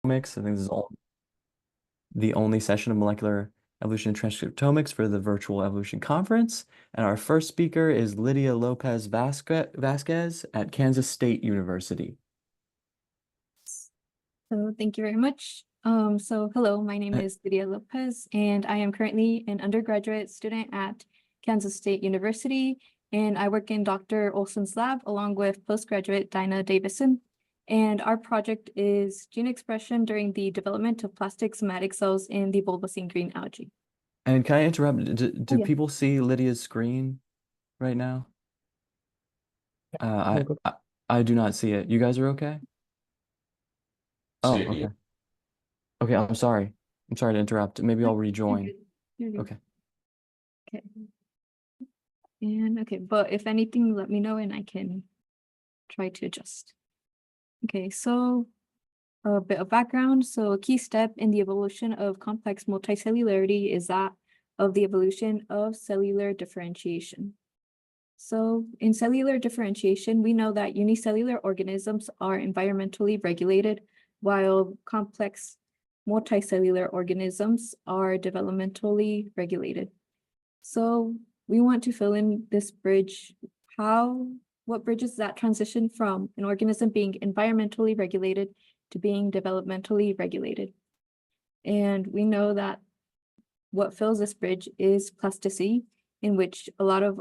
I think this is the only session of molecular evolution and transcriptomics for the virtual evolution conference. And our first speaker is Lydia Lopez Vasquez at Kansas State University. So thank you very much. Hello, my name is Lydia Lopez, and I am currently an undergraduate student at Kansas State University, and I work in Dr. Olson's lab along with postgraduate Dinah Davison. And our project is gene expression during the development of plastic somatic cells in the bulbocene green algae. And can I interrupt? Do yeah. people see Lydia's screen right now? I do not see it. You guys are okay? Oh, okay. Okay, I'm sorry. I'm sorry to interrupt. Maybe I'll rejoin. You're good. Okay. Okay. And okay, but if anything, let me know and I can try to adjust. Okay, so a bit of background. So a key step in the evolution of complex multicellularity is that of the evolution of cellular differentiation. So in cellular differentiation, we know that unicellular organisms are environmentally regulated, while complex multicellular organisms are developmentally regulated. So we want to fill in this bridge. What bridges that transition from an organism being environmentally regulated to being developmentally regulated? And we know that what fills this bridge is plasticity, in which a lot of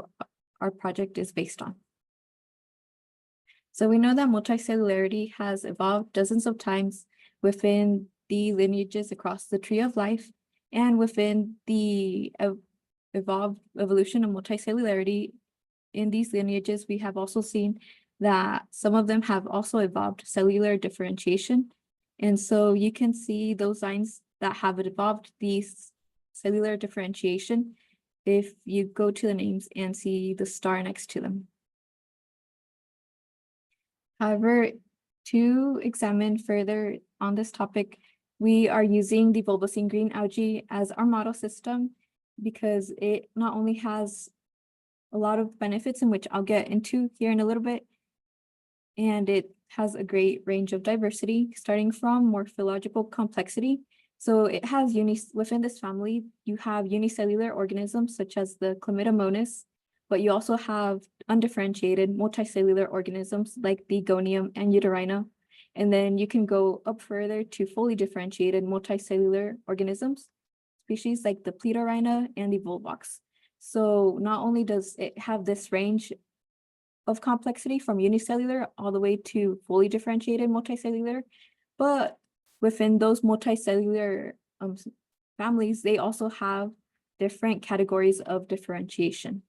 our project is based on. So we know that multicellularity has evolved dozens of times within the lineages across the tree of life and within the evolution of multicellularity in these lineages. We have also seen that some of them have also evolved cellular differentiation. And so you can see those lines that have evolved these cellular differentiation if you go to the names and see the star next to them. However, to examine further on this topic, we are using the bulbocene green algae as our model system because it not only has a lot of benefits in which I'll get into here in a little bit, and it has a great range of diversity, starting from morphological complexity. So it has within this family, you have unicellular organisms such as the Chlamydomonas, but you also have undifferentiated multicellular organisms like the Gonium and Euterina. And then you can go up further to fully differentiated multicellular organisms, species like the Pleidorhina and the Volvox. So not only does it have this range of complexity from unicellular all the way to fully differentiated multicellular, but within those multicellular families, they also have different categories of differentiation.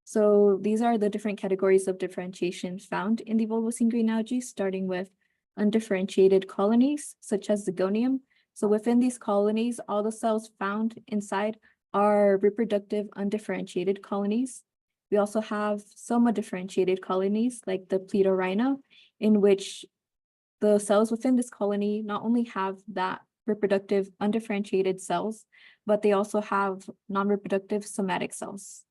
So these are the different categories of differentiation found in the bulbocene green algae, starting with undifferentiated colonies, such as the Gonium. So within these colonies, all the cells found inside are reproductive undifferentiated colonies. We also have soma-differentiated colonies like the Pleidorhina, in which the cells within this colony not only have that reproductive undifferentiated cells, but they also have non-reproductive somatic cells.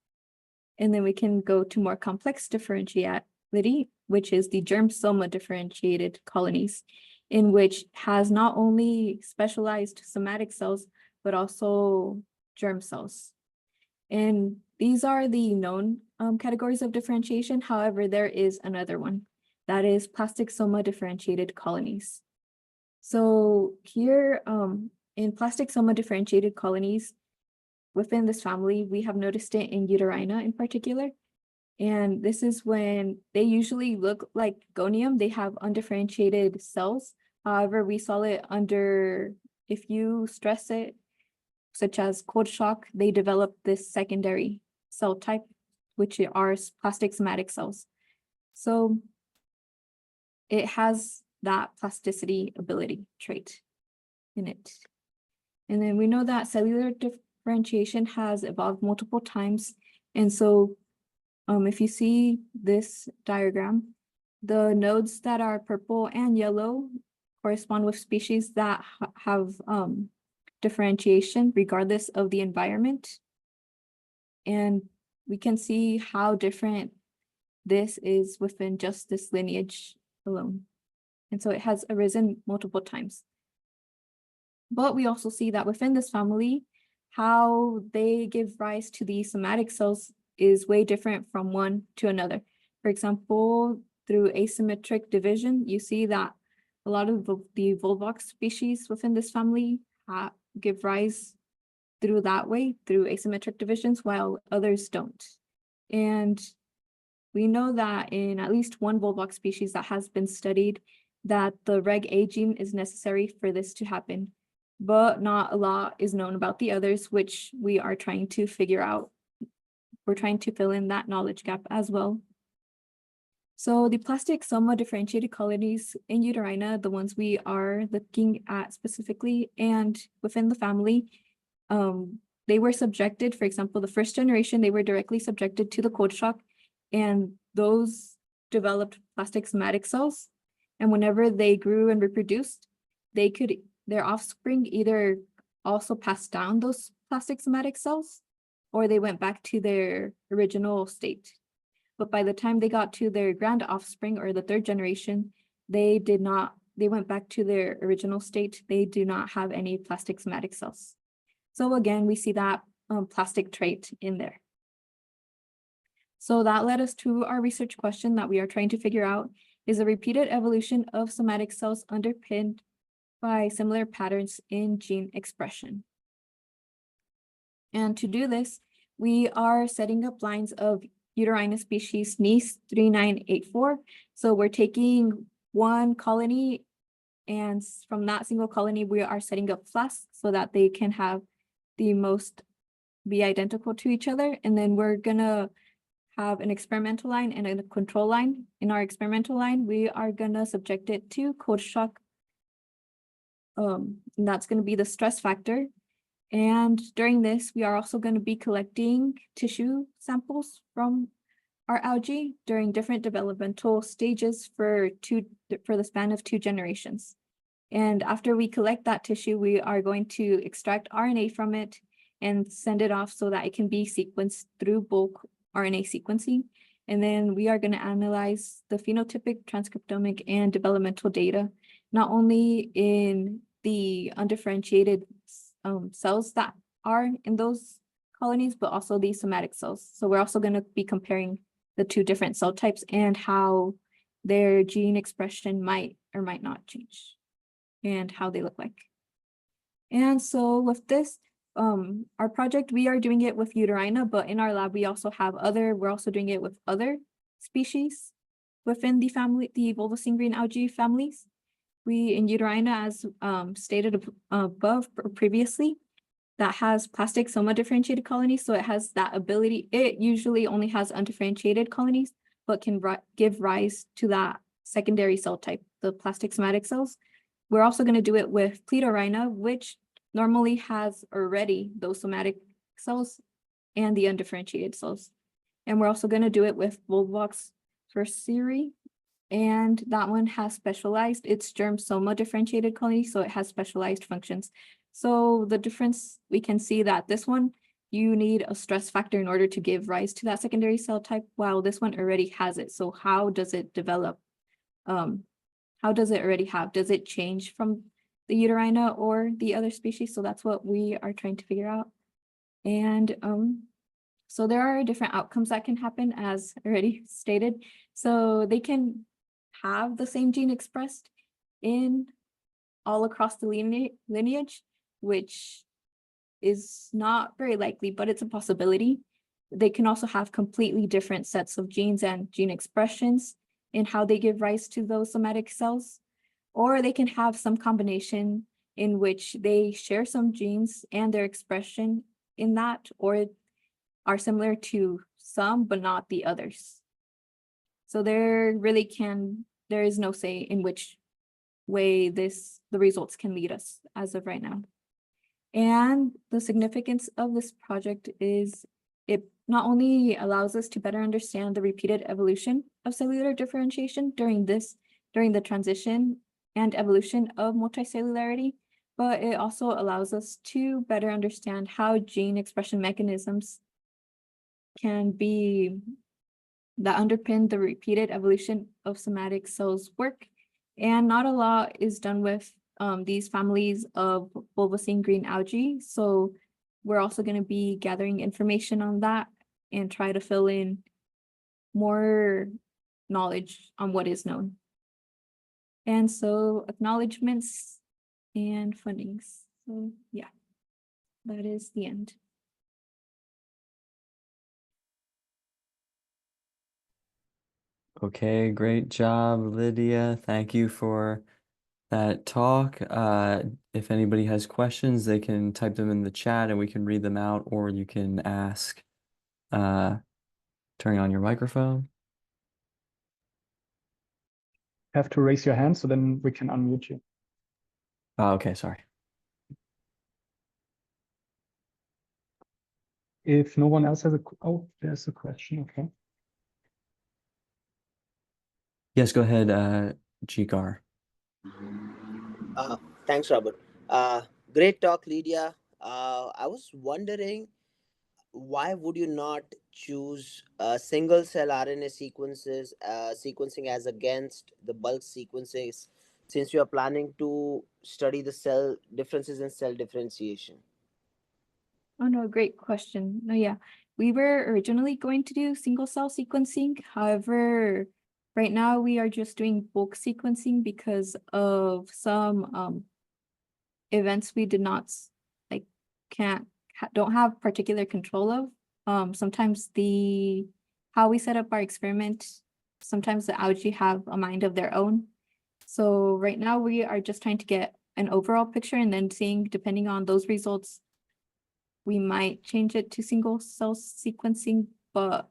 And then we can go to more complex differentiality, which is the germ soma differentiated colonies, in which has not only specialized somatic cells, but also germ cells. And these are the known categories of differentiation. However, there is another one, that is plastic soma differentiated colonies. So here in plastic soma differentiated colonies, within this family, we have noticed it in Euterina in particular. And this is when they usually look like Gonium. They have undifferentiated cells. However, we saw it under, if you stress it, such as cold shock, they develop this secondary cell type, which are plastic somatic cells. So it has that plasticity ability trait in it. And then we know that cellular differentiation has evolved multiple times. And so if you see this diagram, the nodes that are purple and yellow correspond with species that have differentiation regardless of the environment. And we can see how different this is within just this lineage alone. And so it has arisen multiple times. But we also see that within this family, how they give rise to the somatic cells is way different from one to another. For example, through asymmetric division, you see that a lot of the Volvox species within this family give rise through that way, through asymmetric divisions, while others don't. And we know that in at least one Volvox species that has been studied, that the Reg A gene is necessary for this to happen, but not a lot is known about the others, which we are trying to figure out. We're trying to fill in that knowledge gap as well. So the plastic soma differentiated colonies in Uterina, the ones we are looking at specifically, and within the family, they were subjected, for example, the first generation, they were directly subjected to the cold shock, and those developed plastic somatic cells. And whenever they grew and reproduced, their offspring either also passed down those plastic somatic cells, or they went back to their original state. But by the time they got to their grand offspring or the third generation, they went back to their original state. They do not have any plastic somatic cells. So again, we see that plastic trait in there. So that led us to our research question that we are trying to figure out: is a repeated evolution of somatic cells underpinned by similar patterns in gene expression? And to do this, we are setting up lines of Uterina species NIS 3984. So we're taking one colony, and from that single colony, we are setting up flasks so that they can have the most be identical to each other. And then we're gonna have an experimental line and a control line. In our experimental line, we are gonna subject it to cold shock. And that's gonna be the stress factor. And during this, we are also going to be collecting tissue samples from our algae during different developmental stages for the span of 2 generations. And after we collect that tissue, we are going to extract RNA from it and send it off so that it can be sequenced through bulk RNA sequencing. And then we are going to analyze the phenotypic, transcriptomic, and developmental data, not only in the undifferentiated cells that are in those colonies, but also the somatic cells. So we're also going to be comparing the 2 different cell types and how their gene expression might or might not change and how they look like. And so with this, our project, we are doing it with Uterina, but in our lab, we're also doing it with other species within the family, the Volvocine green algae families. We in Uterina, as stated above previously, that has plastic soma differentiated colonies. So it has that ability. It usually only has undifferentiated colonies, but can give rise to that secondary cell type, the plastic somatic cells. We're also going to do it with Pleurorhina, which normally has already those somatic cells and the undifferentiated cells. And we're also going to do it with Volvox fusariae, and that one has specialized, it's germ soma differentiated colony, so it has specialized functions. So the difference, we can see that this one, you need a stress factor in order to give rise to that secondary cell type, while this one already has it. So how does it develop? How does it already have? Does it change from the Uterina or the other species? So that's what we are trying to figure out. And so there are different outcomes that can happen, as already stated. So they can have the same gene expressed in all across the lineage, which is not very likely, but it's a possibility. They can also have completely different sets of genes and gene expressions in how they give rise to those somatic cells, or they can have some combination in which they share some genes and their expression in that, or are similar to some, but not the others. So there is no say in which way the results can lead us as of right now. And the significance of this project is it not only allows us to better understand the repeated evolution of cellular differentiation during the transition and evolution of multicellularity, but it also allows us to better understand how gene expression mechanisms can be that underpin the repeated evolution of somatic cells work. And not a lot is done with these families of bulbous green algae. So we're also going to be gathering information on that and try to fill in more knowledge on what is known. And so acknowledgements and fundings. So yeah, that is the end. Okay, great job, Lydia. Thank you for that talk. If anybody has questions, they can type them in the chat and we can read them out, or you can ask, turning on your microphone. Have to raise your hand so then we can unmute you. Oh, okay, sorry. If no one else has there's a question. Okay. Yes, go ahead, Jigar. Uh, Thanks, Robert. Great talk, Lydia. I was wondering, why would you not choose single cell RNA sequencing as against the bulk sequences, since you are planning to study the cell differences in cell differentiation? Oh no, great question. No, yeah. We were originally going to do single cell sequencing. However, right now we are just doing bulk sequencing because of some events we did not like can't don't have particular control of. Sometimes how we set up our experiment, sometimes the algae have a mind of their own. So right now we are just trying to get an overall picture and then seeing, depending on those results, we might change it to single cell sequencing, but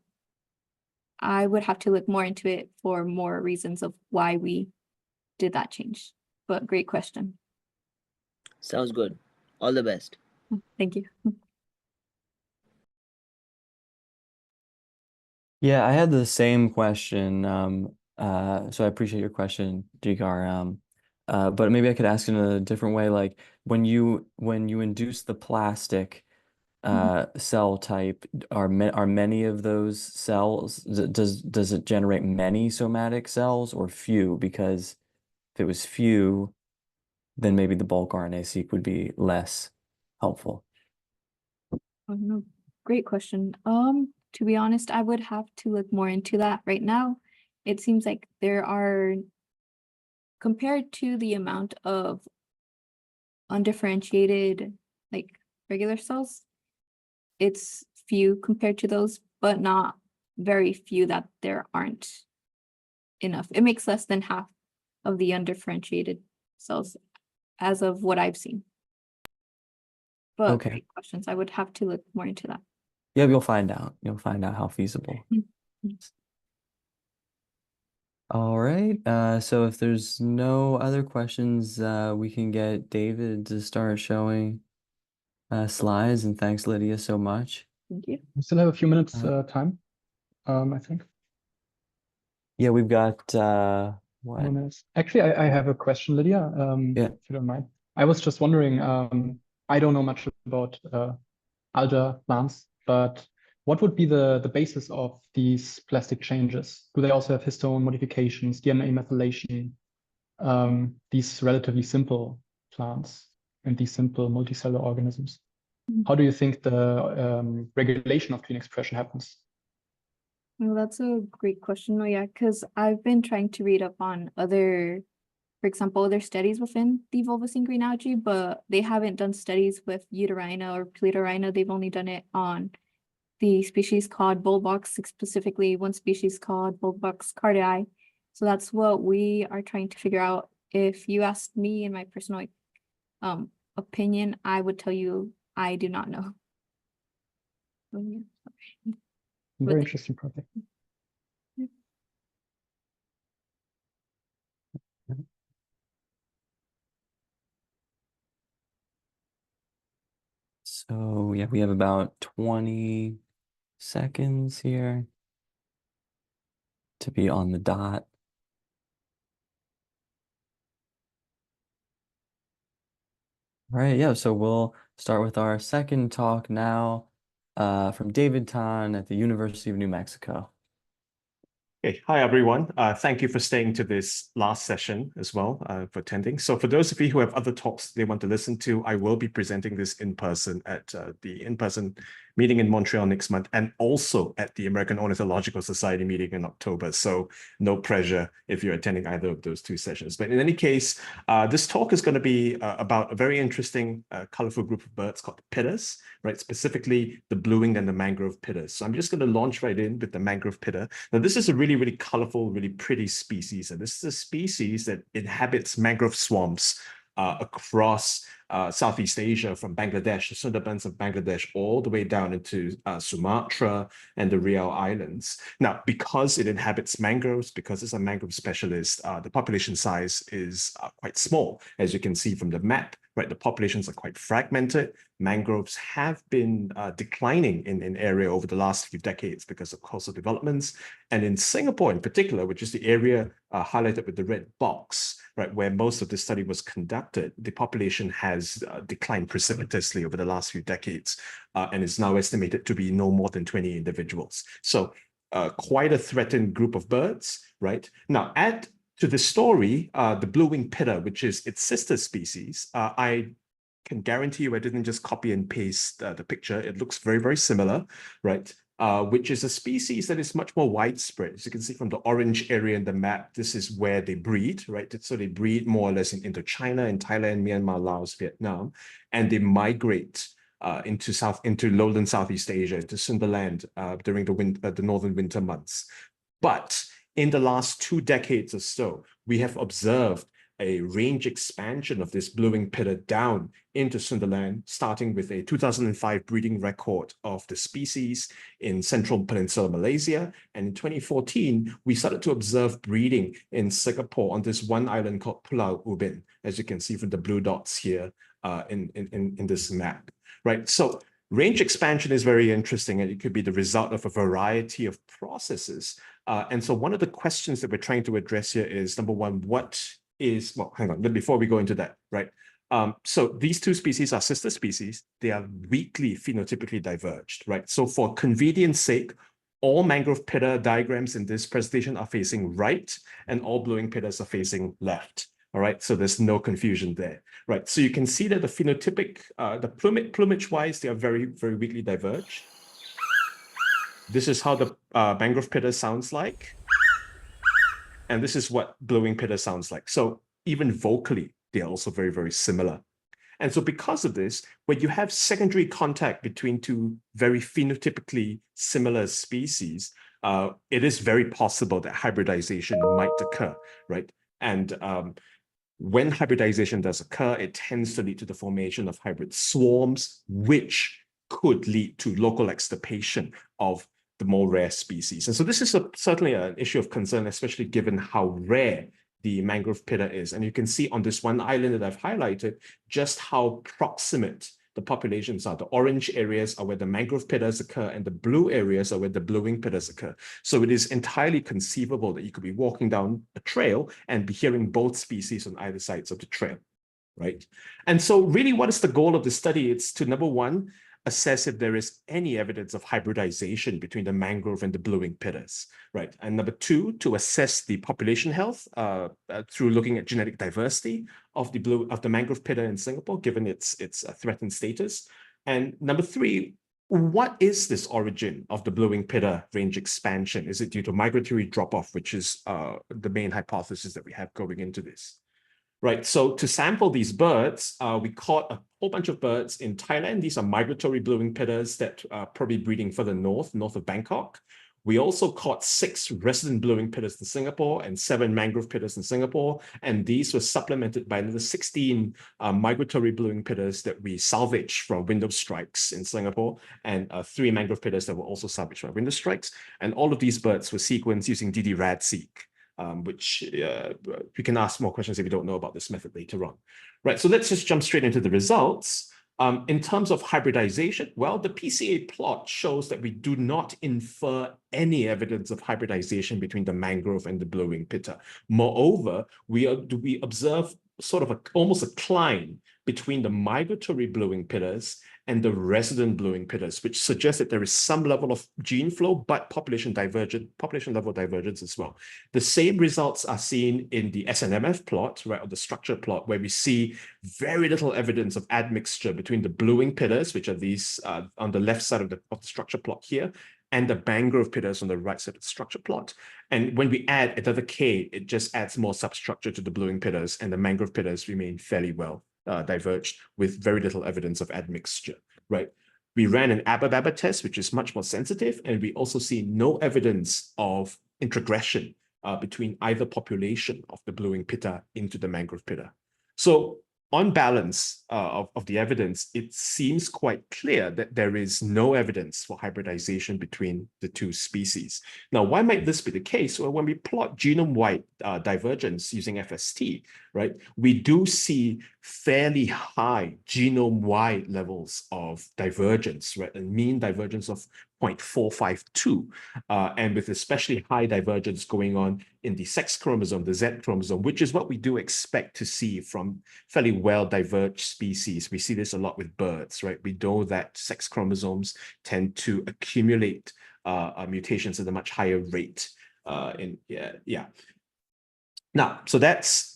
I would have to look more into it for more reasons of why we did that change. But great question. Sounds good. All the best. Thank you. Yeah, I had the same question. So I appreciate your question, Jigar. But maybe I could ask in a different way. Like when you induce the plastic cell type, are many of those cells, does it generate many somatic cells or few? Because if it was few, then maybe the bulk RNA-seq would be less helpful. Oh, no, great question. To be honest, I would have to look more into that right now. It seems like there are, compared to the amount of undifferentiated, like regular cells, it's few compared to those, but not very few that there aren't enough. It makes less than half of the undifferentiated cells as of what I've seen. But Okay. great questions. I would have to look more into that. Yeah, you'll find out. You'll find out how feasible. All right. So if there's no other questions, we can get David to start showing slides. And thanks, Lydia, so much. Thank you. We still have a few minutes Uh, time, I think. Yeah, we've got what? 1 minute. Actually, I have a question, Lydia, Yeah. if you don't mind. I was just wondering, I don't know much about alga plants, but what would be the basis of these plastic changes? Do they also have histone modifications, DNA methylation, these relatively simple plants and these simple multicellular organisms? How do you think the regulation of gene expression happens? Well, that's a great question. Oh, yeah, because I've been trying to read up on other, for example, other studies within the volvocine green algae, but they haven't done studies with Eutorrhina or Pleurorhina. They've only done it on the species called Bulbox, specifically one species called Bulbox cardii. So that's what we are trying to figure out. If you asked me in my personal opinion, I would tell you I do not know. So, yeah. Very interesting project. So yeah, we have about 20 seconds here to be on the dot. All right, yeah, so we'll start with our second talk now from David Tan at the University of New Mexico. Okay, hi everyone. Thank you for staying to this last session as well, for attending. So for those of you who have other talks they want to listen to, I will be presenting this in person at the in-person meeting in Montreal next month, and also at the American Ornithological Society meeting in October. So no pressure if you're attending either of those two sessions. But in any case, this talk is going to be about a very interesting, colorful group of birds called pittas, right? Specifically the blue-winged and the mangrove pittas. So I'm just going to launch right in with the mangrove pitta. Now, this is a really, really colorful, really pretty species. And this is a species that inhabits mangrove swamps across Southeast Asia, from Bangladesh, the Sundarbans of Bangladesh, all the way down into Sumatra and the Riau Islands. Now, because it inhabits mangroves, because it's a mangrove specialist, the population size is quite small, as you can see from the map, right? The populations are quite fragmented. Mangroves have been declining in area over the last few decades because of coastal developments. And in Singapore in particular, which is the area highlighted with the red box, right, where most of the study was conducted, the population has declined precipitously over the last few decades, and is now estimated to be no more than 20 individuals. So quite a threatened group of birds, right? Now, add to the story, the blue-winged pitta, which is its sister species. I can guarantee you I didn't just copy and paste the picture. It looks very, very similar, right? Which is a species that is much more widespread. As you can see from the orange area in the map, this is where they breed, right? So they breed more or less in Indochina, in Thailand, Myanmar, Laos, Vietnam, and they migrate into lowland Southeast Asia, to Sundaland during the northern winter months. But in the last 2 decades or so, we have observed a range expansion of this blue-winged pitta down into Sundaland, starting with a 2005 breeding record of the species in central peninsular Malaysia. And in 2014, we started to observe breeding in Singapore on this one island called Pulau Ubin, as you can see from the blue dots here in this map, right? So range expansion is very interesting, and it could be the result of a variety of processes. And so one of the questions that we're trying to address here is, number one, well, hang on, before we go into that, right? So these two species are sister species. They are weakly phenotypically diverged, right? So for convenience sake, all mangrove pitta diagrams in this presentation are facing right, and all blue-winged pittas are facing left. All right, so there's no confusion there, right? So you can see that the phenotypic, the plumage-wise, they are very, very weakly diverged. This is how the mangrove pitta sounds like. And this is what blue-winged pitta sounds like. So even vocally, they are also very, very similar. And so because of this, when you have secondary contact between two very phenotypically similar species, it is very possible that hybridization might occur, right? And when hybridization does occur, it tends to lead to the formation of hybrid swarms, which could lead to local extirpation of the more rare species. And so this is certainly an issue of concern, especially given how rare the mangrove pitta is. And you can see on this one island that I've highlighted just how proximate the populations are. The orange areas are where the mangrove pittas occur, and the blue areas are where the blue-winged pittas occur. So it is entirely conceivable that you could be walking down a trail and be hearing both species on either sides of the trail, right? And so really, what is the goal of the study? It's to, number one, assess if there is any evidence of hybridization between the mangrove and the blue-winged pittas, right? And number two, to assess the population health through looking at genetic diversity of the mangrove pitta in Singapore, given its threatened status. And number three, what is this origin of the blue-winged pitta range expansion? Is it due to migratory drop-off, which is the main hypothesis that we have going into this? Right, so to sample these birds, we caught a whole bunch of birds in Thailand. These are migratory blue-winged pittas that are probably breeding further north of Bangkok. We also caught 6 resident blue-winged pittas in Singapore and 7 mangrove pittas in Singapore. And these were supplemented by another 16 migratory blue-winged pittas that we salvaged from window strikes in Singapore, and 3 mangrove pittas that were also salvaged from window strikes. And all of these birds were sequenced using ddRAD-seq. Which we can ask more questions if you don't know about this method later on. Right, so let's just jump straight into the results. In terms of hybridization, well, the PCA plot shows that we do not infer any evidence of hybridization between the mangrove and the blue-winged pitta. Moreover, we observe sort of almost a climb between the migratory bluewing pittas and the resident bluewing pittas, which suggests that there is some level of gene flow, but population level divergence as well. The same results are seen in the SNMF plot, right, or the structure plot, where we see very little evidence of admixture between the bluewing pittas, which are these on the left side of the structure plot here, and the mangrove pittas on the right side of the structure plot. And when we add another K, it just adds more substructure to the bluewing pittas, and the mangrove pittas remain fairly well diverged with very little evidence of admixture, right? We ran an ABABABA test, which is much more sensitive, and we also see no evidence of introgression between either population of the bluewing pitta into the mangrove pitta. So on balance of the evidence, it seems quite clear that there is no evidence for hybridization between the two species. Now, why might this be the case? Well, when we plot genome-wide divergence using FST, right, we do see fairly high genome-wide levels of divergence, right, a mean divergence of 0.452, and with especially high divergence going on in the sex chromosome, the Z chromosome, which is what we do expect to see from fairly well-diverged species. We see this a lot with birds, right? We know that sex chromosomes tend to accumulate mutations at a much higher rate. Now, so that's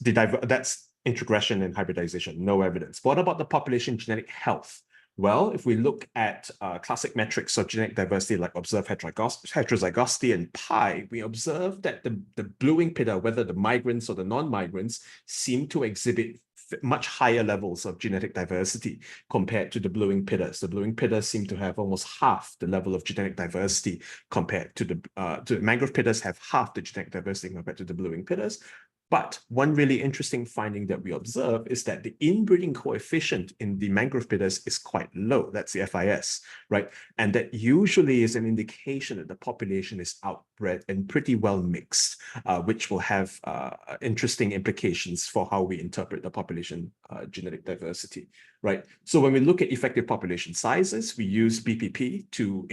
introgression and hybridization, no evidence. What about the population genetic health? Well, if we look at classic metrics of genetic diversity like observed heterozygosity and pi, we observe that the bluewing pitta, whether the migrants or the non-migrants, seem to exhibit much higher levels of genetic diversity compared to the bluewing pittas. The bluewing pittas seem to have almost half the level of genetic diversity compared to the mangrove pittas have half the genetic diversity compared to the bluewing pittas. But one really interesting finding that we observe is that the inbreeding coefficient in the mangrove pittas is quite low. That's the FIS, right? And that usually is an indication that the population is outbred and pretty well mixed, which will have interesting implications for how we interpret the population genetic diversity, right? So when we look at effective population sizes, we use BPP to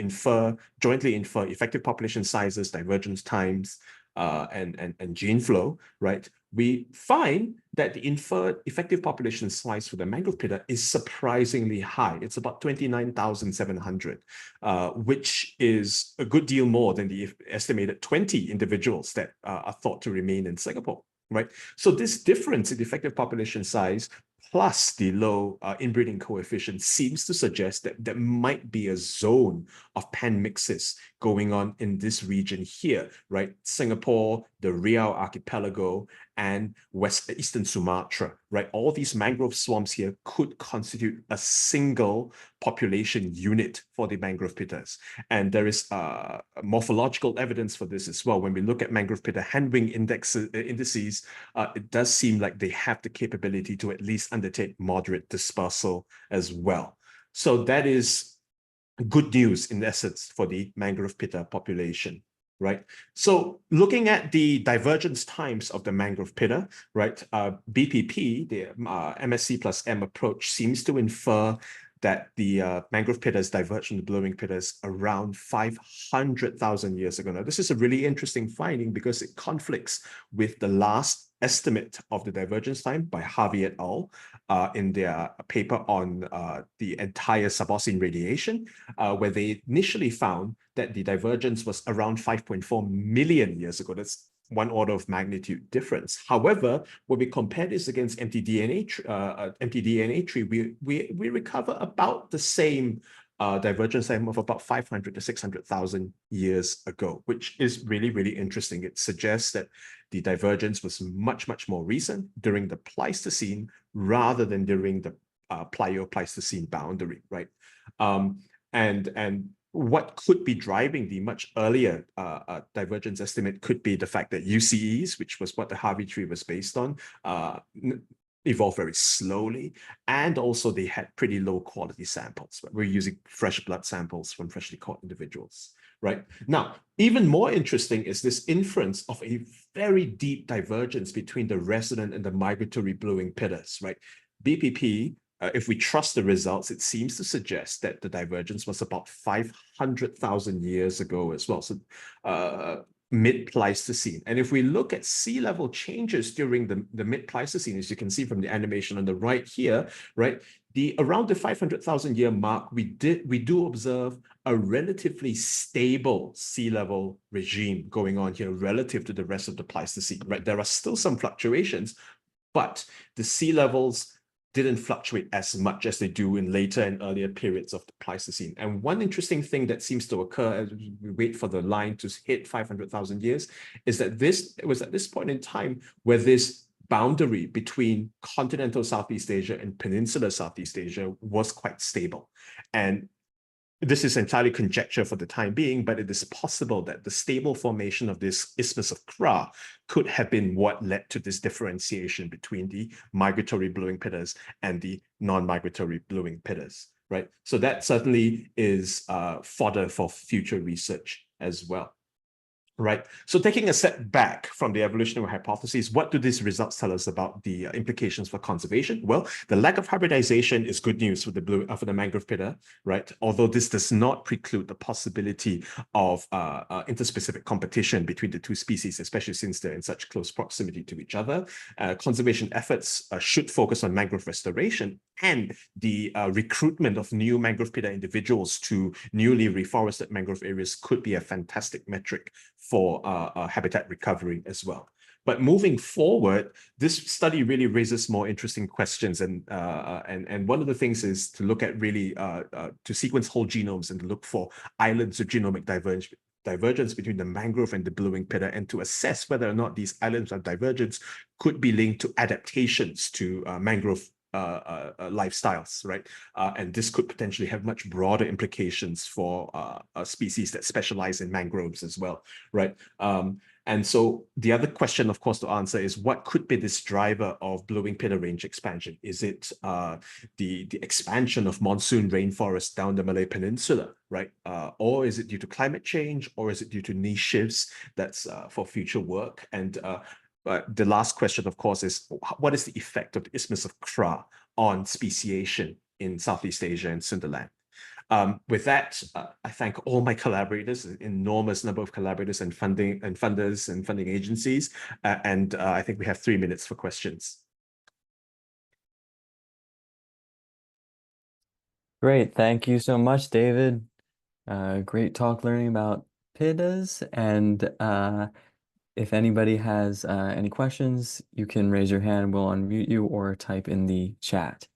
jointly infer effective population sizes, divergence times, and gene flow, right? We find that the inferred effective population size for the mangrove pitta is surprisingly high. It's about 29,700, which is a good deal more than the estimated 20 individuals that are thought to remain in Singapore, right? So this difference in effective population size plus the low inbreeding coefficient seems to suggest that there might be a zone of panmixes going on in this region here, right? Singapore, the Riau Archipelago, and eastern Sumatra, right? All these mangrove swamps here could constitute a single population unit for the mangrove pittas. And there is morphological evidence for this as well. When we look at mangrove pitta handwing indices, it does seem like they have the capability to at least undertake moderate dispersal as well. So that is good news in essence for the mangrove pitta population, right? So looking at the divergence times of the mangrove pitta, right, BPP, the MSC plus M approach seems to infer that the mangrove pittas diverged from the bluewing pittas around 500,000 years ago. Now, this is a really interesting finding because it conflicts with the last estimate of the divergence time by Harvey et al. In their paper on the entire Subocene radiation, where they initially found that the divergence was around 5.4 million years ago. That's one order of magnitude difference. However, when we compare this against mtDNA tree, we recover about the same divergence time of about 500 to 600,000 years ago, which is really, really interesting. It suggests that the divergence was much, much more recent during the Pleistocene rather than during the Plio-Pleistocene boundary, right? And what could be driving the much earlier divergence estimate could be the fact that UCEs, which was what the Harvey tree was based on, evolved very slowly, and also they had pretty low quality samples. We're using fresh blood samples from freshly caught individuals, right? Now, even more interesting is this inference of a very deep divergence between the resident and the migratory bluewing pittas, right? BPP, if we trust the results, it seems to suggest that the divergence was about 500,000 years ago as well. So mid-Pleistocene. And if we look at sea level changes during the mid-Pleistocene, as you can see from the animation on the right here, right, around the 500,000 year mark, we do observe a relatively stable sea level regime going on here relative to the rest of the Pleistocene, right? There are still some fluctuations, but the sea levels didn't fluctuate as much as they do in later and earlier periods of the Pleistocene. And one interesting thing that seems to occur as we wait for the line to hit 500,000 years is that it was at this point in time where this boundary between continental Southeast Asia and peninsular Southeast Asia was quite stable. And this is entirely conjecture for the time being, but it is possible that the stable formation of this Isthmus of Kra could have been what led to this differentiation between the migratory blueing pittas and the non-migratory blueing pittas, right? So that certainly is fodder for future research as well. Right. So taking a step back from the evolutionary hypotheses, what do these results tell us about the implications for conservation? Well, the lack of hybridization is good news for the mangrove pitta, right? Although this does not preclude the possibility of interspecific competition between the two species, especially since they're in such close proximity to each other. Conservation efforts should focus on mangrove restoration and the recruitment of new mangrove pitta individuals to newly reforested mangrove areas could be a fantastic metric for habitat recovery as well. But moving forward, this study really raises more interesting questions, and one of the things is to look at really to sequence whole genomes and to look for islands of genomic divergence between the mangrove and the blueing pitta, and to assess whether or not these islands of divergence could be linked to adaptations to mangrove lifestyles, right? And this could potentially have much broader implications for species that specialize in mangroves as well, right? And so the other question, of course, to answer is what could be this driver of blueing pitta range expansion? Is it the expansion of monsoon rainforest down the Malay Peninsula, right? Or is it due to climate change, or is it due to niche shifts? That's for future work. And the last question, of course, is what is the effect of the Isthmus of Kra on speciation in Southeast Asia and Sundaland? With that, I thank all my collaborators, an enormous number of collaborators and funders and funding agencies. I think we have 3 minutes for questions. Great. Thank you so much, David. Great talk learning about pittas. And if anybody has any questions, you can raise your hand. We'll unmute you or type in the chat.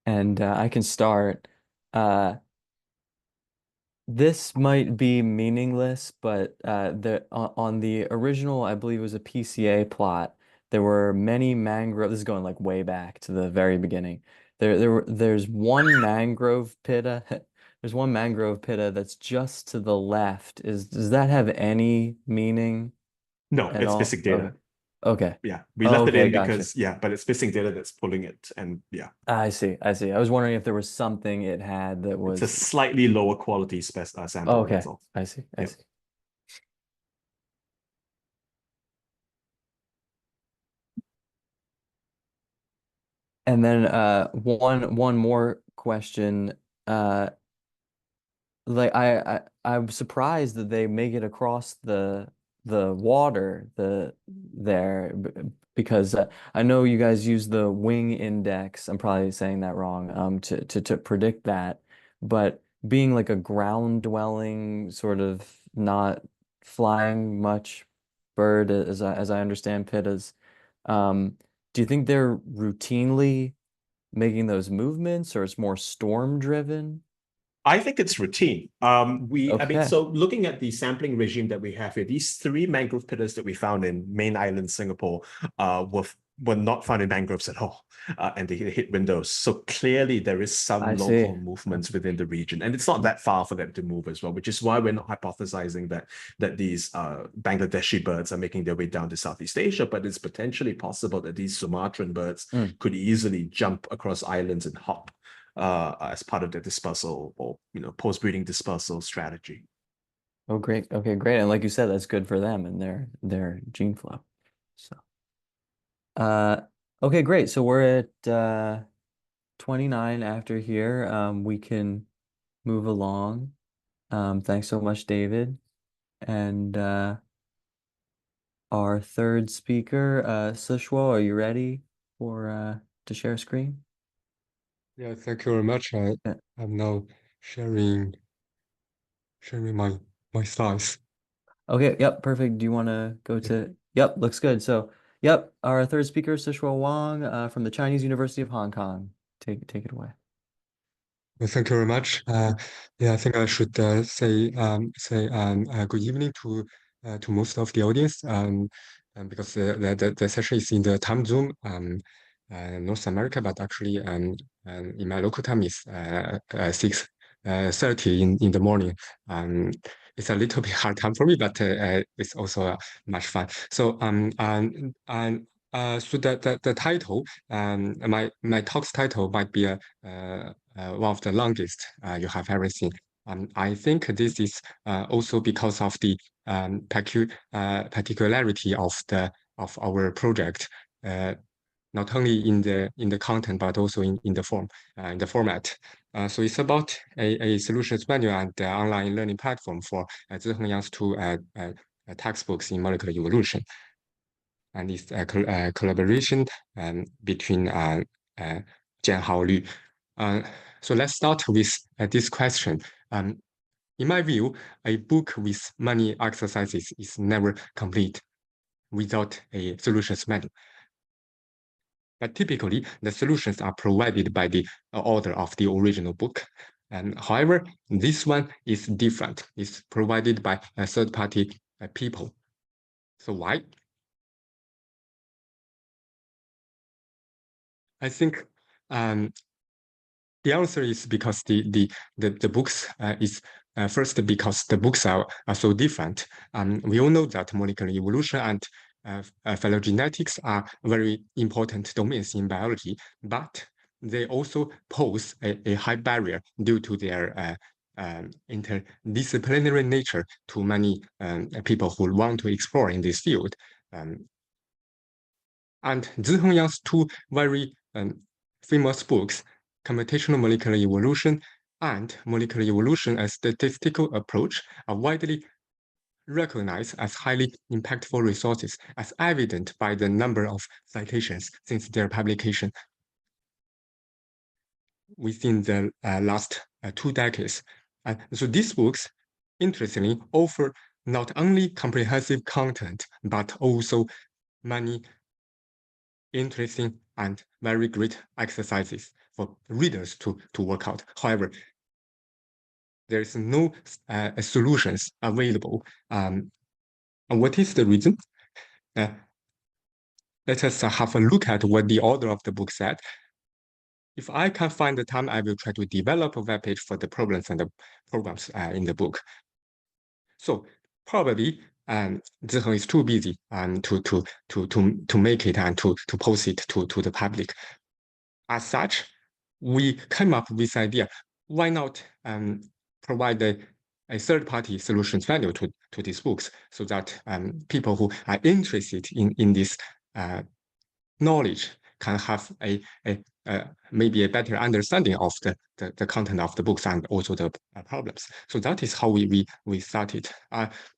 And I can start. This might be meaningless, but on the original, I believe it was a PCA plot, there were many mangrove. This is going like way back to the very beginning. There's one mangrove pitta. There's one mangrove pitta that's just to the left. Does that have any meaning No, at it's all? missing data. Okay. Yeah, we left it Okay, in gotcha. because, yeah, but it's missing data that's pulling it. And yeah, I see. I was wondering if there was something it had that it's a was. slightly lower quality sample. Okay. That's all. I see. I Yep. see. And then one more question. Like I'm surprised that they make it across the water because I know you guys use the wing index. I'm probably saying that wrong to predict that, but being like a ground dwelling sort of not flying much bird as I understand pittas, do you think they're routinely making those movements, or it's more storm driven? I think it's routine. I mean, Okay. so looking at the sampling regime that we have here, these 3 mangrove pittas that we found in main island Singapore were not found in mangroves at all, and they hit windows. So clearly there is some I local see. movements within the region, and it's not that far for them to move as well, which is why we're not hypothesizing that these Bangladeshi birds are making their way down to Southeast Asia, but it's potentially possible that these Sumatran birds could easily jump across islands and hop as part of their dispersal or post-breeding dispersal strategy. Oh, great. Okay, great. And like you said, that's good for them and their gene flow. So, okay, great. So we're at 29 after here. We can move along. Thanks so much, David. And our third speaker, Sushwo, are you ready for to share a screen? Yeah, thank you very much. I'm now sharing my slides. Okay, yep, perfect. Do you want to go to? Yep, looks good. So, yep, our third speaker, Sushwo Wang, from the Chinese University of Hong Kong. Take it away. Well, thank you very much. Yeah, I think I should say good evening to most of the audience. Because the session is in the time zone North America, but actually in my local time is 6:30 in the morning. It's a little bit hard time for me, but it's also much fun. So so the title, my talk's title might be one of the longest you have ever seen. I think this is also because of the particularity of our project, not only in the content but also in the format. So it's about a solutions manual and online learning platform for Ziheng Yang's two textbooks in molecular evolution. And it's a collaboration between Jianhao Lü. So let's start with this question. In my view, a book with many exercises is never complete without a solutions manual. But typically, the solutions are provided by the author of the original book. However, this one is different. It's provided by a third-party people. So why? I think the answer is because the books is first because the books are so different. We all know that molecular evolution and phylogenetics are very important domains in biology, but they also pose a high barrier due to their interdisciplinary nature to many people who want to explore in this field. And Ziheng Yang's two very famous books, Computational Molecular Evolution and Molecular Evolution as Statistical Approach, are widely recognized as highly impactful resources, as evident by the number of citations since their publication within the last 2 decades. So these books, interestingly, offer not only comprehensive content, but also many interesting and very great exercises for readers to work out. However, there is no solutions available. And what is the reason? Let us have a look at what the author of the book said. If I can find the time, I will try to develop a web page for the problems and the programs in the book. So probably Ziheng is too busy to make it and to post it to the public. As such, we came up with this idea. Why not provide a third-party solutions manual to these books so that people who are interested in this knowledge can have maybe a better understanding of the content of the books and also the problems. So that is how we started.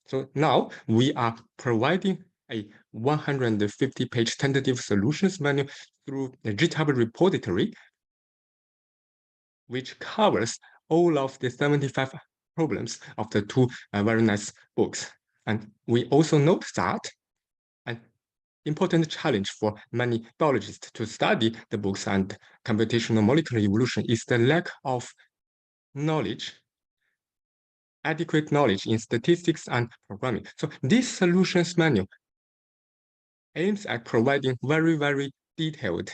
So now we are providing a 150-page tentative solutions manual through the GitHub repository, which covers all of the 75 problems of the two very nice books. And we also note that an important challenge for many biologists to study the books and computational molecular evolution is the lack of knowledge, adequate knowledge in statistics and programming. So this solutions manual aims at providing very, very detailed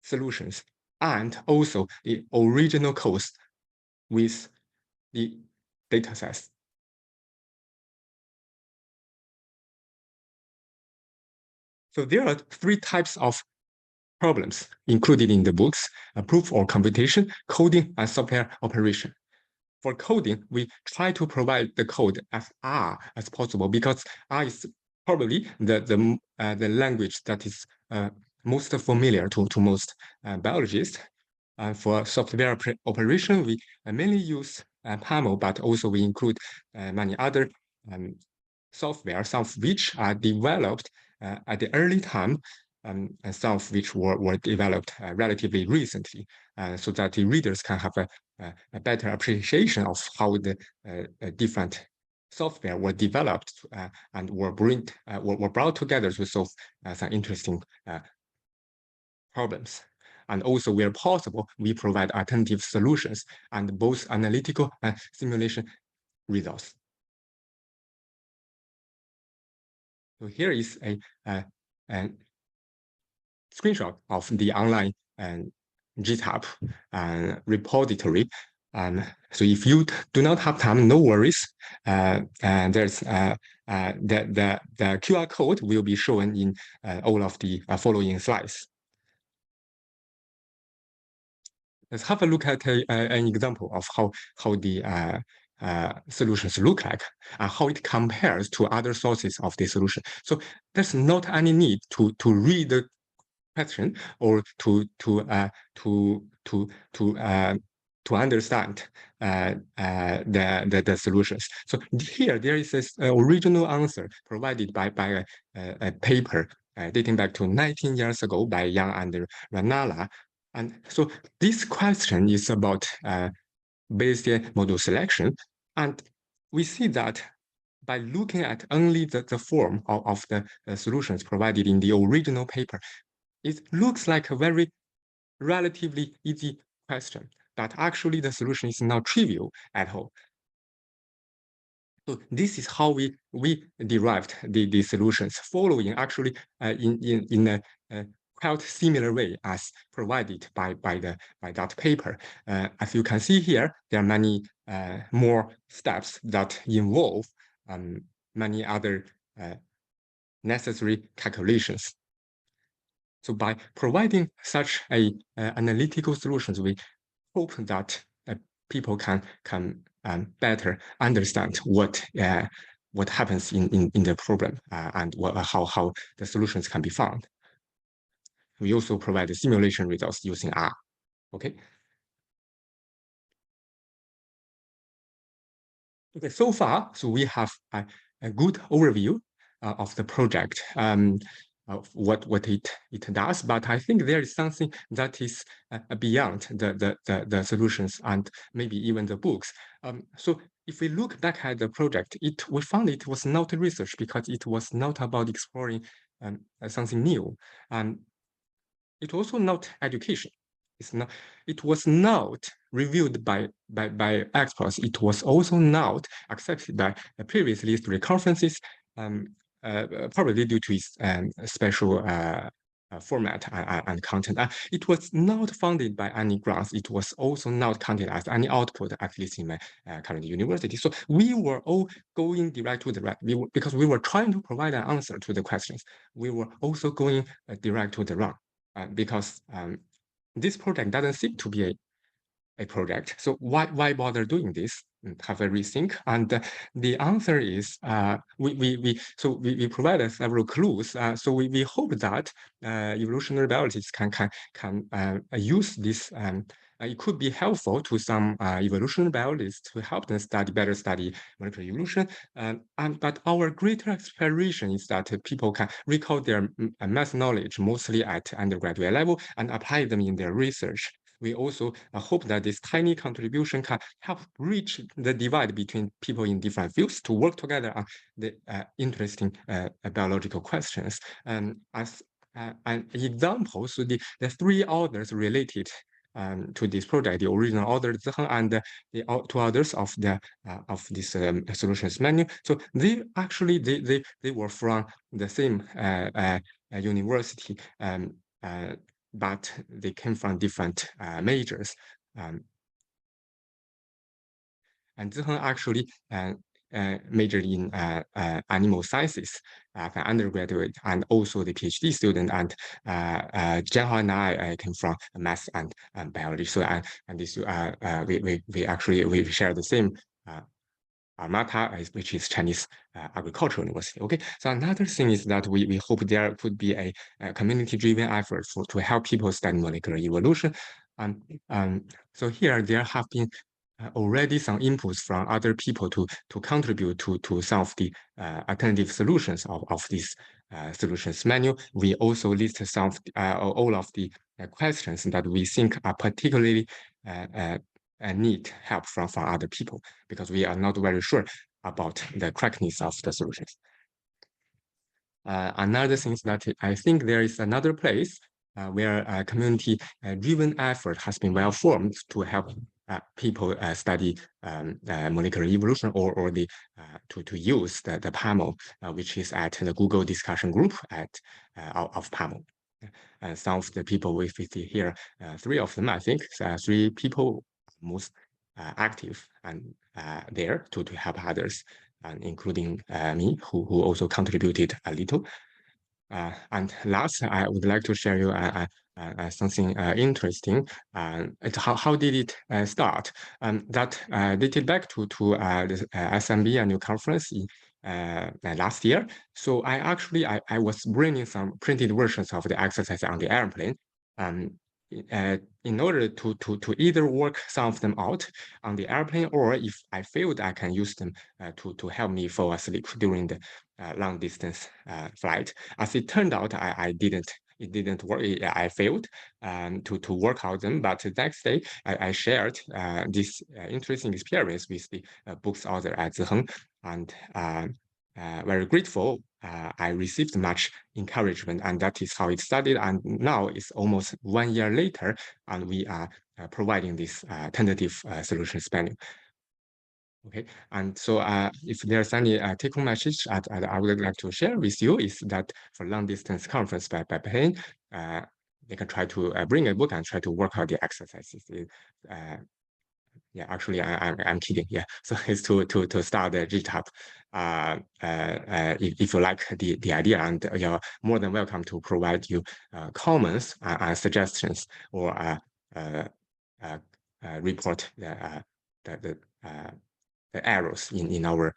solutions and also the original codes with the data sets. So there are 3 types of problems included in the books: proof or computation, coding, and software operation. For coding, we try to provide the code as R as possible because R is probably the language that is most familiar to most biologists. For software operation, we mainly use PAMO, but also we include many other software, some of which are developed at the early time, and some of which were developed relatively recently, so that the readers can have a better appreciation of how the different software were developed and were brought together to solve some interesting problems. And also, where possible, we provide alternative solutions and both analytical and simulation results. So here is a screenshot of the online GitHub repository. So if you do not have time, no worries. And there's the QR code will be shown in all of the following slides. Let's have a look at an example of how the solutions look like and how it compares to other sources of the solution. So there's not any need to read the question or to understand the solutions. So here there is this original answer provided by a paper dating back to 19 years ago by Yang and Ranala. And so this question is about Bayesian model selection. And we see that by looking at only the form of the solutions provided in the original paper, it looks like a very relatively easy question, but actually the solution is not trivial at all. So this is how we derived the solutions, following actually in a quite similar way as provided by that paper. As you can see here, there are many more steps that involve many other necessary calculations. So by providing such a analytical solutions, we hope that people can better understand what happens in the problem and how the solutions can be found. We also provide the simulation results using R. Okay. Okay. So far, so we have a good overview of the project. Of what it does, but I think there is something that is beyond the solutions and maybe even the books. So if we look back at the project, we found it was not research because it was not about exploring something new, and it also not education. It was not reviewed by experts. It was also not accepted by previous history conferences. Probably due to its special format and content. It was not funded by any grants. It was also not counted as any output, at least in my current university. So we were all going direct to the right. Because we were trying to provide an answer to the questions. We were also going direct to the wrong because this project doesn't seem to be a project. So why bother doing this? Have a rethink. And the answer is we provided several clues. So we hope that evolutionary biologists can use this. It could be helpful to some evolutionary biologists to help them better study molecular evolution. But our greater aspiration is that people can recall their math knowledge mostly at undergraduate level and apply them in their research. We also hope that this tiny contribution can help bridge the divide between people in different fields to work together on the interesting biological questions. As an example, so the three authors related to this project, the original author Ziheng and the two others of this solutions menu. So they actually they were from the same university. But they came from different majors. And Ziheng actually majored in animal sciences as an undergraduate and also the PhD student. And Jianhao and I came from math and biology. So and this we share the same Almata, which is Chinese Agricultural University. Okay, so another thing is that we hope there could be a community-driven effort to help people study molecular evolution. So here there have been already some inputs from other people to contribute to some of the alternative solutions of this solutions menu. We also list some of all of the questions that we think are particularly need help from other people, because we are not very sure about the correctness of the solutions. Another thing is that I think there is another place where a community-driven effort has been well formed to help people study molecular evolution or the to use the PAML, which is at the Google discussion group of PAML. Some of the people we see here, 3 of them, I think, 3 people most active and there to help others, including me, who also contributed a little. And last, I would like to share you something interesting. How did it start? That dated back to the SMB annual conference in last year. So I was bringing some printed versions of the exercise on the airplane. In order to either work some of them out on the airplane, or if I failed, I can use them to help me fall asleep during the long distance flight. As it turned out, it didn't work. I failed to work out them. But the next day, I shared this interesting experience with the book's author, Ziheng, and very grateful. I received much encouragement, and that is how it started. And now it's almost 1 year later, and we are providing this tentative solutions menu. Okay, and so if there's any take-home message I would like to share with you is that for long distance conference by plane, they can try to bring a book and try to work out the exercises. Yeah, actually, I'm kidding. Yeah, so it's to start the GitHub. If you like the idea, and you're more than welcome to provide you comments, suggestions, or report the errors in our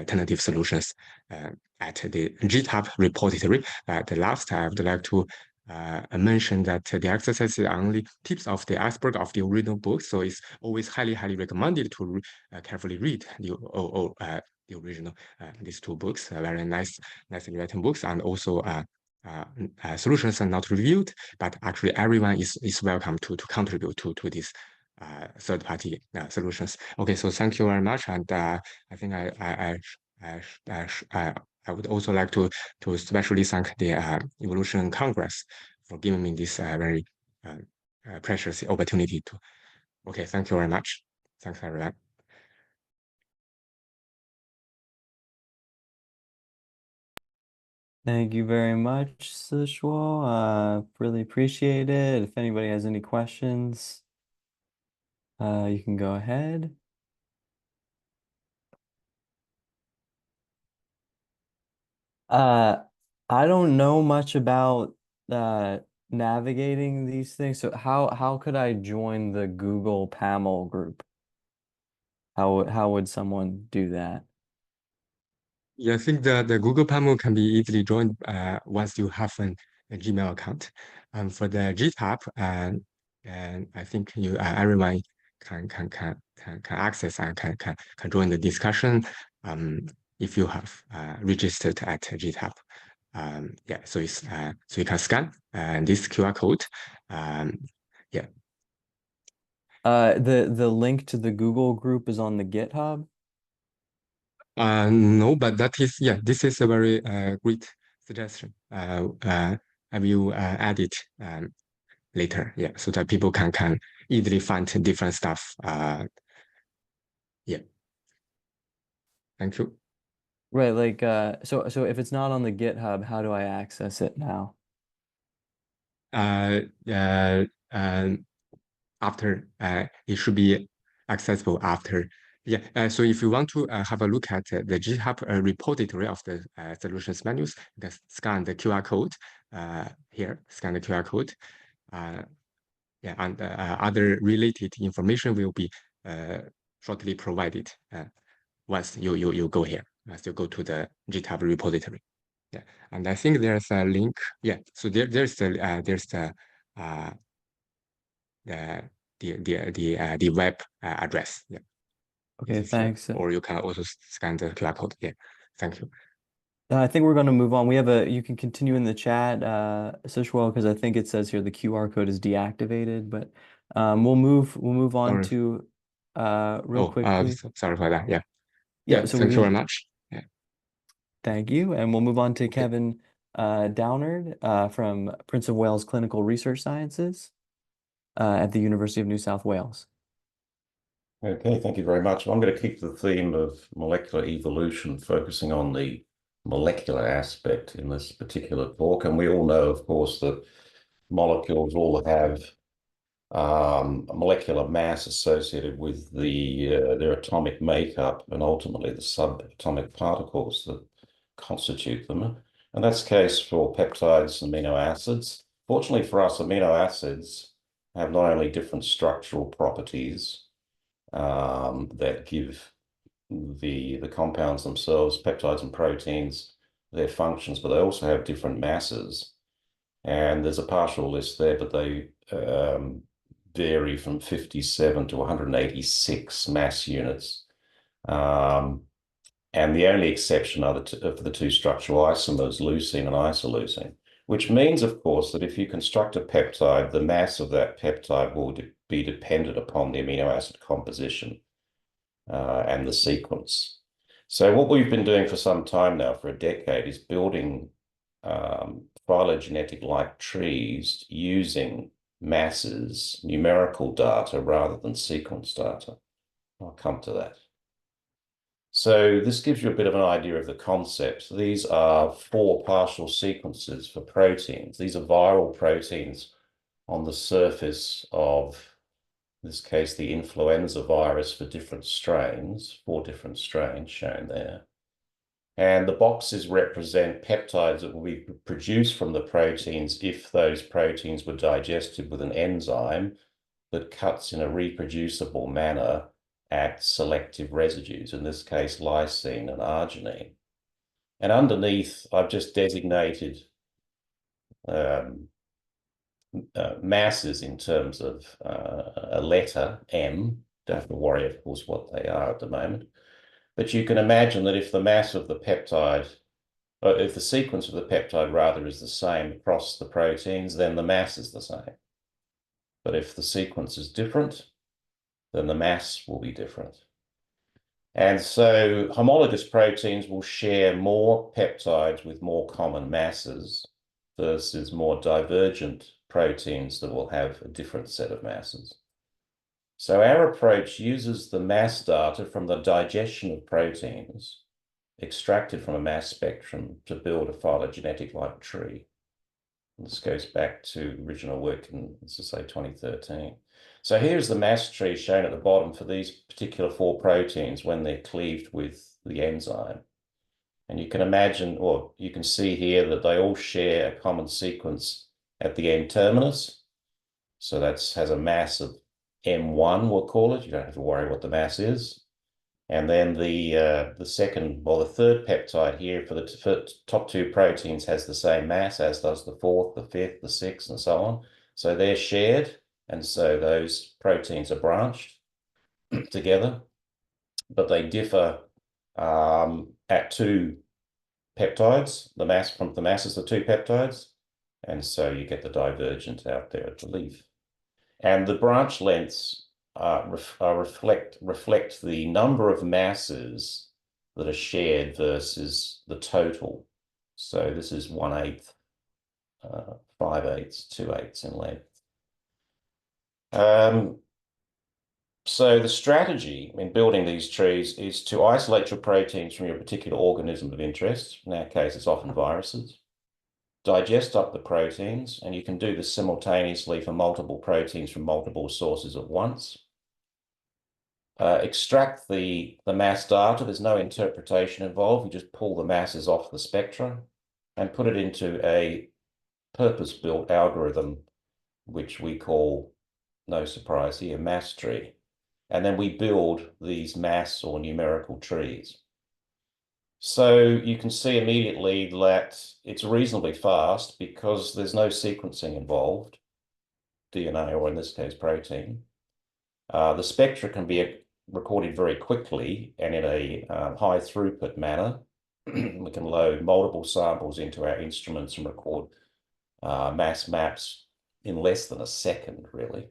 tentative solutions at the GitHub repository. The last, I would like to mention that the exercise is only tips of the iceberg of the original book, so it's always highly recommended to carefully read the original these 2 books, very nicely written books, and also solutions are not reviewed, but actually everyone is welcome to contribute to this third-party solutions. Okay, so thank you very much, and I think I would also like to especially thank the Evolution Congress for giving me this very precious opportunity to. Okay, thank you very much. Thanks, everyone. Thank you very much, Sishuo. Really appreciate it. If anybody has any questions, you can go ahead. I don't know much about navigating these things. So how could I join the Google PAML group? How would someone do that? Yeah, I think the Google PAML can be easily joined once you have a Gmail account. For the GitHub, and I think you everyone can access and can join the discussion if you have registered at GitHub. Yeah, so it's so you can scan this QR code. Yeah. The link to the Google group is on the GitHub. No, but that is, yeah, this is a very great suggestion. I will add it later, yeah, so that people can easily find different stuff. Yeah. Thank you. Right, like so if it's not on the GitHub, how do I access it now? After it should be accessible after. Yeah, so if you want to have a look at the GitHub repository of the solutions menus, you can scan the QR code here, scan the QR code. Yeah, and other related information will be shortly provided once you go here, once you go to the GitHub repository. Yeah, and I think there's a link. Yeah, so there's the the web address. Yeah. Okay, thanks. Or you can also scan the QR code. Yeah. Thank you. I think we're going to move on. You can continue in the chat, Sichuan, because I think it says here the QR code is deactivated, but we'll move on Sorry. to real quickly. Sorry for that. Yeah. Yeah, so thank you very much. Yeah. Thank you. And we'll move on to Okay. Kevin Downard from Prince of Wales Clinical Research Sciences at the University of New South Wales. Okay, thank you very much. I'm going to keep the theme of molecular evolution, focusing on the molecular aspect in this particular talk. And we all know, of course, that molecules all have molecular mass associated with their atomic makeup and ultimately the subatomic particles that constitute them. And that's the case for peptides and amino acids. Fortunately for us, amino acids have not only different structural properties that give the compounds themselves, peptides and proteins, their functions, but they also have different masses. And there's a partial list there, but they vary from 57 to 186 mass units. And the only exception are the two structural isomers, leucine and isoleucine, which means, of course, that if you construct a peptide, the mass of that peptide will be dependent upon the amino acid composition and the sequence. So what we've been doing for some time now, for a decade, is building phylogenetic-like trees using masses, numerical data, rather than sequence data. I'll come to that. So this gives you a bit of an idea of the concept. These are 4 partial sequences for proteins. These are viral proteins on the surface of, in this case, the influenza virus for different strains, 4 different strains shown there. And the boxes represent peptides that will be produced from the proteins if those proteins were digested with an enzyme that cuts in a reproducible manner at selective residues, in this case, lysine and arginine. And underneath, I've just designated masses in terms of a letter, M. Don't have to worry, of course, what they are at the moment. But you can imagine that if the mass of the peptide, or if the sequence of the peptide rather is the same across the proteins, then the mass is the same. But if the sequence is different, then the mass will be different. And so homologous proteins will share more peptides with more common masses versus more divergent proteins that will have a different set of masses. So our approach uses the mass data from the digestion of proteins extracted from a mass spectrum to build a phylogenetic-like tree. And this goes back to original work in, let's just say, 2013. So here's the mass tree shown at the bottom for these particular 4 proteins when they're cleaved with the enzyme. And you can imagine, or you can see here, that they all share a common sequence at the N-terminus. So that has a mass of M1, we'll call it. You don't have to worry what the mass is. And then the second, well, the third peptide here for the top 2 proteins has the same mass, as does the 4th, the 5th, the 6th, and so on. So they're shared, and so those proteins are branched together, but they differ at 2 peptides, the masses of 2 peptides, and so you get the divergent out there at the leaf. And the branch lengths reflect the number of masses that are shared versus the total. So this is 1/8, 5/8, 2/8 in length. So the strategy in building these trees is to isolate your proteins from your particular organism of interest. In our case, it's often viruses. Digest up the proteins, and you can do this simultaneously for multiple proteins from multiple sources at once. Extract the mass data. There's no interpretation involved. You just pull the masses off the spectra and put it into a purpose-built algorithm, which we call, no surprise here, mass tree. And then we build these mass or numerical trees. So you can see immediately that it's reasonably fast because there's no sequencing involved. DNA, or in this case, protein. The spectra can be recorded very quickly and in a high throughput manner. We can load multiple samples into our instruments and record mass maps in less than a second, really.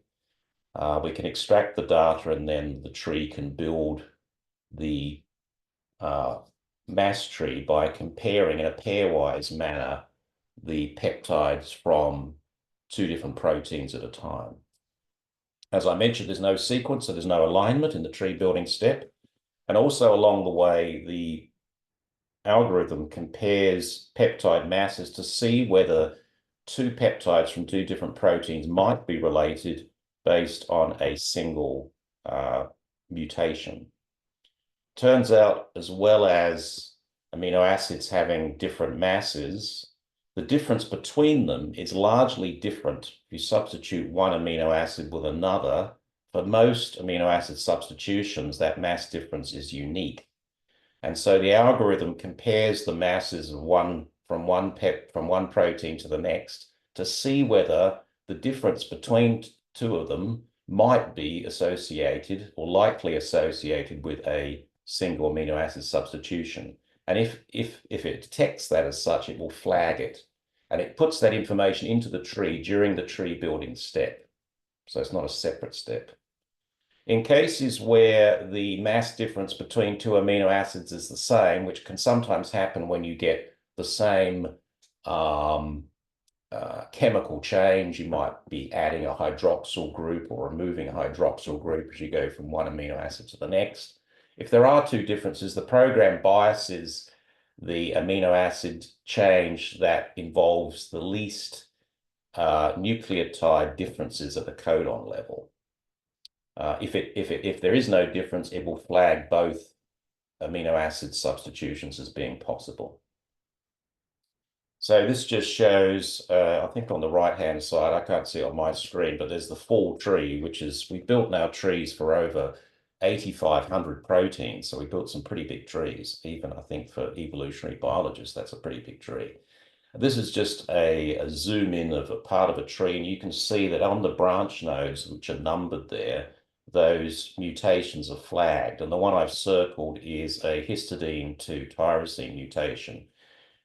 We can extract the data, and then the tree can build the mass tree by comparing in a pairwise manner the peptides from 2 different proteins at a time. As I mentioned, there's no sequence, so there's no alignment in the tree building step. And also along the way, the algorithm compares peptide masses to see whether 2 peptides from 2 different proteins might be related based on a single mutation. Turns out, as well as amino acids having different masses, the difference between them is largely different if you substitute one amino acid with another. For most amino acid substitutions, that mass difference is unique. And so the algorithm compares the masses of from one protein to the next to see whether the difference between 2 of them might be associated or likely associated with a single amino acid substitution. And if it detects that as such, it will flag it. And it puts that information into the tree during the tree building step. So it's not a separate step. In cases where the mass difference between 2 amino acids is the same, which can sometimes happen when you get the same chemical change, you might be adding a hydroxyl group or removing a hydroxyl group as you go from one amino acid to the next. If there are 2 differences, the program biases the amino acid change that involves the least nucleotide differences at the codon level. If there is no difference, it will flag both amino acid substitutions as being possible. So this just shows, I think on the right-hand side, I can't see it on my screen, but there's the full tree, which is, we've built now trees for over 8,500 proteins. So we built some pretty big trees, even I think for evolutionary biologists, that's a pretty big tree. This is just a zoom in of a part of a tree, and you can see that on the branch nodes, which are numbered there, those mutations are flagged. And the one I've circled is a histidine to tyrosine mutation,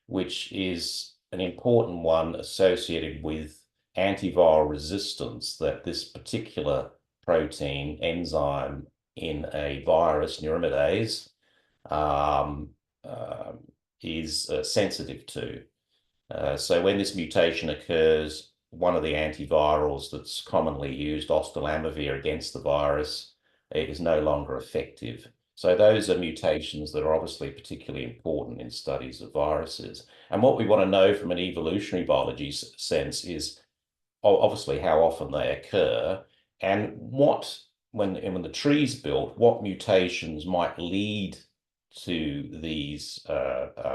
which is an important one associated with antiviral resistance that this particular protein enzyme in a virus, neuraminidase, is sensitive to. So when this mutation occurs, one of the antivirals that's commonly used, oseltamivir, against the virus, is no longer effective. So those are mutations that are obviously particularly important in studies of viruses. And what we want to know from an evolutionary biology sense is obviously how often they occur, and when the tree's built, what mutations might lead to these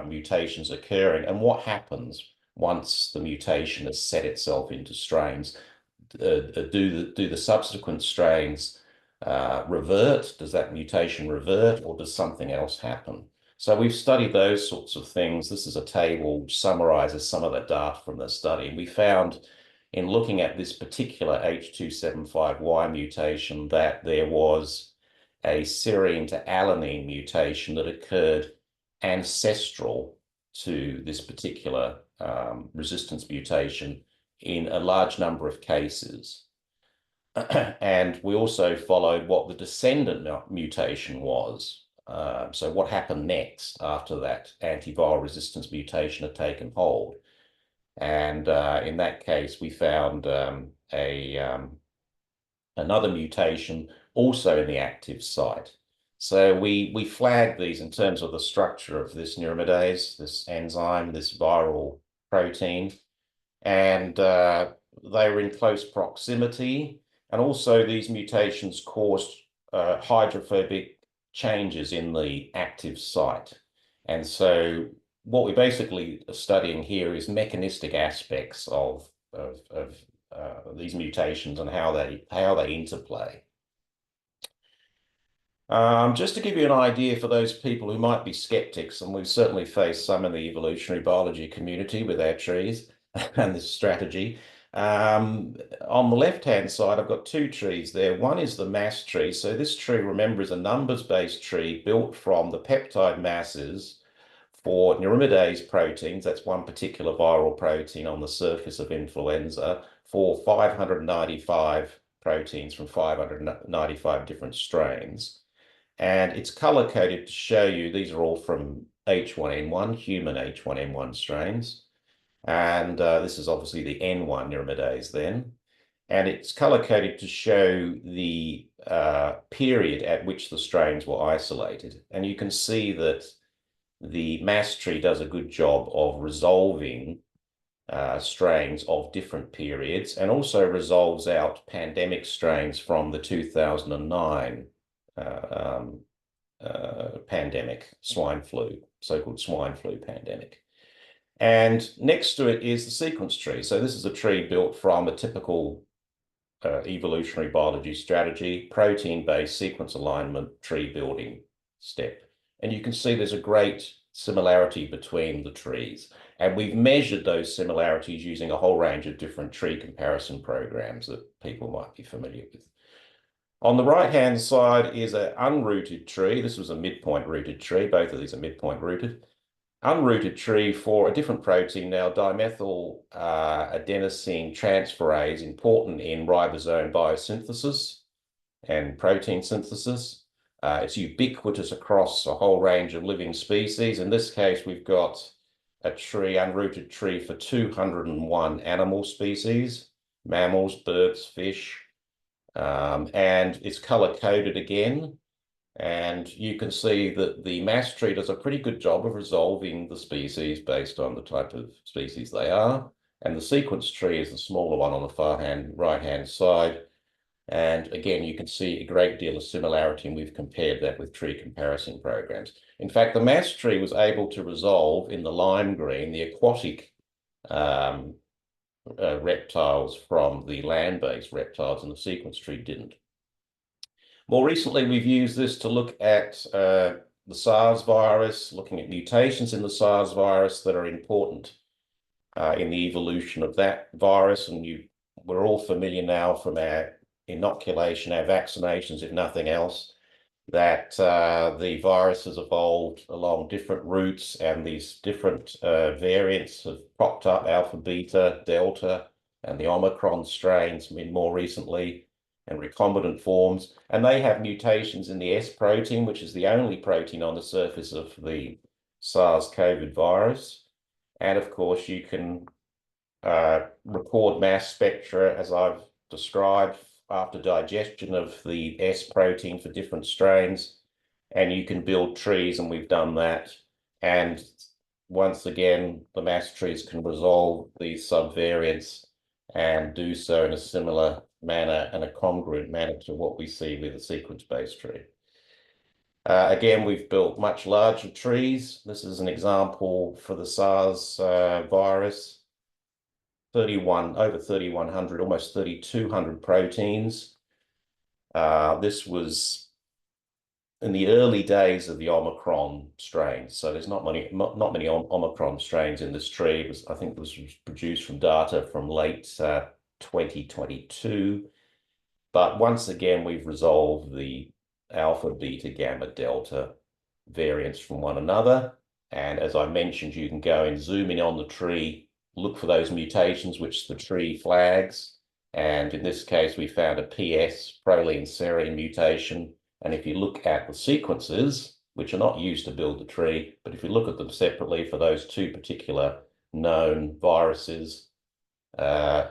mutations occurring, and what happens once the mutation has set itself into strains. Do the subsequent strains revert? Does that mutation revert, or does something else happen? So we've studied those sorts of things. This is a table which summarizes some of the data from the study. And we found in looking at this particular H275Y mutation that there was a serine to alanine mutation that occurred ancestral to this particular resistance mutation in a large number of cases. And we also followed what the descendant mutation was. So what happened next after that antiviral resistance mutation had taken hold. And in that case, we found another mutation also in the active site. So we flagged these in terms of the structure of this neuraminidase, this enzyme, this viral protein, and they were in close proximity. And also these mutations caused hydrophobic changes in the active site. And so what we're basically studying here is mechanistic aspects of these mutations and how they interplay. Just to give you an idea for those people who might be skeptics, and we've certainly faced some in the evolutionary biology community with our trees and this strategy, On the left-hand side, I've got two trees there. One is the mass tree. So this tree, remember, is a numbers-based tree built from the peptide masses for neuraminidase proteins. That's one particular viral protein on the surface of influenza for 595 proteins from 595 different strains. And it's color-coded to show you these are all from H1N1, human H1N1 strains. And this is obviously the N1 neuraminidase then. And it's color-coded to show the period at which the strains were isolated. And you can see that the mass tree does a good job of resolving strains of different periods and also resolves out pandemic strains from the 2009 pandemic, swine flu, so-called swine flu pandemic. And next to it is the sequence tree. So this is a tree built from a typical evolutionary biology strategy, protein-based sequence alignment tree building step. And you can see there's a great similarity between the trees. And we've measured those similarities using a whole range of different tree comparison programs that people might be familiar with. On the right-hand side is an unrooted tree. This was a midpoint rooted tree. Both of these are midpoint rooted. Unrooted tree for a different protein now, dimethyl adenosine transferase, important in ribosome biosynthesis and protein synthesis. It's ubiquitous across a whole range of living species. In this case, we've got a tree, unrooted tree for 201 animal species, mammals, birds, fish, and it's color-coded again. And you can see that the mass tree does a pretty good job of resolving the species based on the type of species they are. And the sequence tree is the smaller one on the far right-hand side. And again, you can see a great deal of similarity, and we've compared that with tree comparison programs. In fact, the mass tree was able to resolve in the lime green the aquatic reptiles from the land-based reptiles, and the sequence tree didn't. More recently, we've used this to look at the SARS virus, looking at mutations in the SARS virus that are important in the evolution of that virus. And we're all familiar now from our inoculation, our vaccinations, if nothing else, that the virus has evolved along different routes, and these different variants have popped up, alpha, beta, delta, and the Omicron strains more recently, and recombinant forms, and they have mutations in the S protein, which is the only protein on the surface of the SARS-CoV virus. And of course, you can record mass spectra, as I've described, after digestion of the S protein for different strains, and you can build trees, and we've done that. And once again, the mass trees can resolve these subvariants and do so in a similar manner and a congruent manner to what we see with a sequence-based tree. Again, we've built much larger trees. This is an example for the SARS virus, over 3,100, almost 3,200 proteins. This was in the early days of the Omicron strain. So there's not many Omicron strains in this tree. I think this was produced from data from late 2022. But once again, we've resolved the alpha, beta, gamma, delta variants from one another. And as I mentioned, you can go and zoom in on the tree, look for those mutations which the tree flags. And in this case, we found a PS, proline serine mutation. And if you look at the sequences, which are not used to build the tree, but if you look at them separately for those two particular known viruses,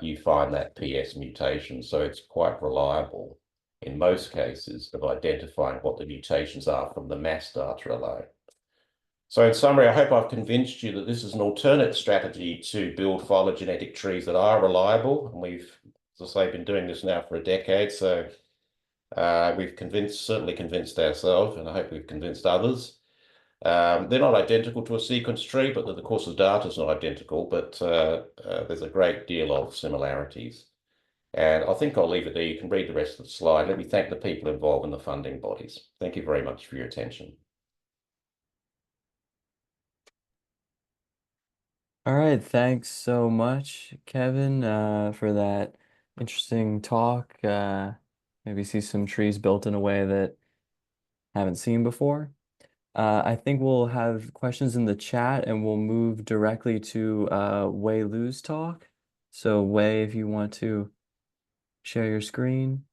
you find that PS mutation. So it's quite reliable in most cases of identifying what the mutations are from the mass data alone. So in summary, I hope I've convinced you that this is an alternate strategy to build phylogenetic trees that are reliable. And we've, as I say, been doing this now for a decade. So we've certainly convinced ourselves, and I hope we've convinced others. They're not identical to a sequence tree, but of course the data is not identical, but there's a great deal of similarities. And I think I'll leave it there. You can read the rest of the slide. Let me thank the people involved in the funding bodies. Thank you very much for your attention. All right, thanks so much, Kevin, for that interesting talk. Maybe see some trees built in a way that haven't seen before. I think we'll have questions in the chat and we'll move directly to Wei Lu's talk. So Wei, if you want to share your screen.